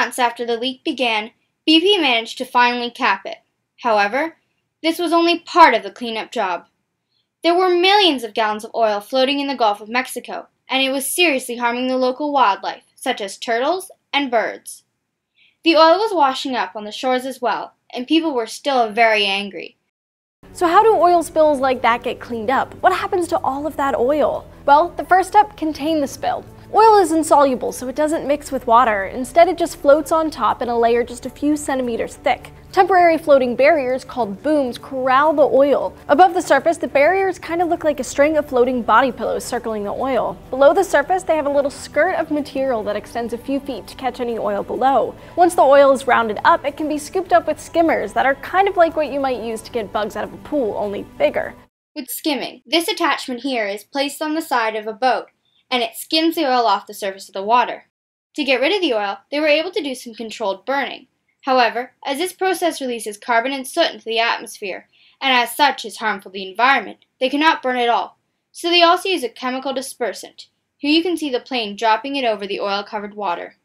months after the leak began, BP managed to finally cap it. However, this was only part of the cleanup job. There were millions of gallons of oil floating in the Gulf of Mexico, and it was seriously harming the local wildlife, such as turtles and birds. The oil was washing up on the shores as well, and people were still very angry. So how do oil spills like that get cleaned up? What happens to all of that oil? Well, the first step, contain the spill. Oil is insoluble, so it doesn't mix with water. Instead, it just floats on top in a layer just a few centimeters thick. Temporary floating barriers called booms corral the oil. Above the surface, the barriers kind of look like a string of floating body pillows circling the oil. Below the surface, they have a little skirt of material that extends a few feet to catch any oil below. Once the oil is rounded up, it can be scooped up with skimmers that are kind of like what you might use to get bugs out of a pool, only bigger. With skimming, this attachment here is placed on the side of a boat, and it skims the oil off the surface of the water. To get rid of the oil, they were able to do some controlled burning. However, as this process releases carbon and soot into the atmosphere, and as such is harmful to the environment, they cannot burn it all. So they also use a chemical dispersant. Here you can see the plane dropping it over the oil-covered water.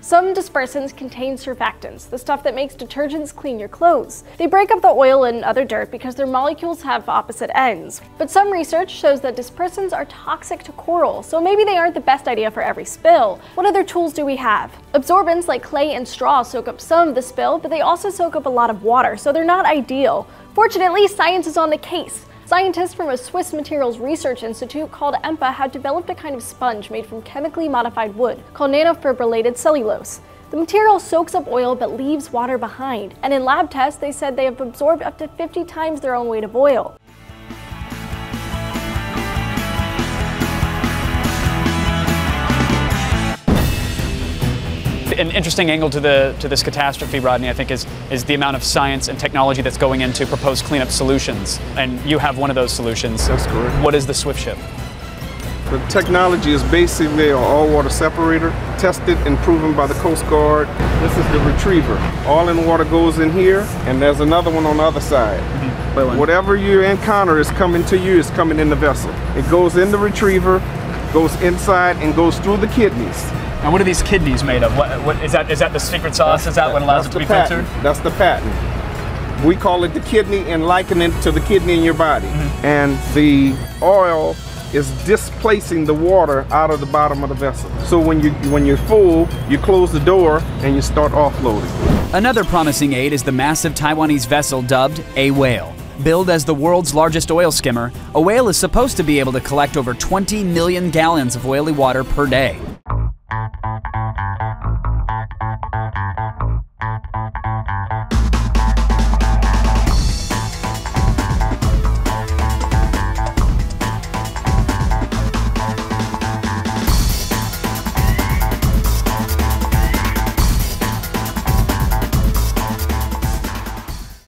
Some dispersants contain surfactants, the stuff that makes detergents clean your clothes. They break up the oil and other dirt because their molecules have opposite ends. But some research shows that dispersants are toxic to coral, so maybe they aren't the best idea for every spill. What other tools do we have? Absorbents like clay and straw soak up some of the spill, but they also soak up a lot of water, so they're not ideal. Fortunately, science is on the case. Scientists from a Swiss materials research institute called EMPA have developed a kind of sponge made from chemically modified wood called nanofibrillated cellulose. The material soaks up oil but leaves water behind, and in lab tests they said they have absorbed up to 50 times their own weight of oil. An interesting angle to this catastrophe, Rodney, I think is the amount of science and technology that's going into proposed cleanup solutions. And you have one of those solutions. That's correct. What is the SwiftShip? The technology is basically an all-water separator, tested and proven by the Coast Guard. This is the retriever. All in water goes in here, and there's another one on the other side. Whatever you encounter is coming to you is coming in the vessel. It goes in the retriever, goes inside, and goes through the kidneys. And what are these kidneys made of? What is that the secret sauce? Is that what allows it to be filtered? That's the patent. We call it the kidney and liken it to the kidney in your body. And the oil is displacing the water out of the bottom of the vessel. So when you're full, you close the door and you start offloading. Another promising aid is the massive Taiwanese vessel dubbed A Whale. Billed as the world's largest oil skimmer, a whale is supposed to be able to collect over 20 million gallons of oily water per day.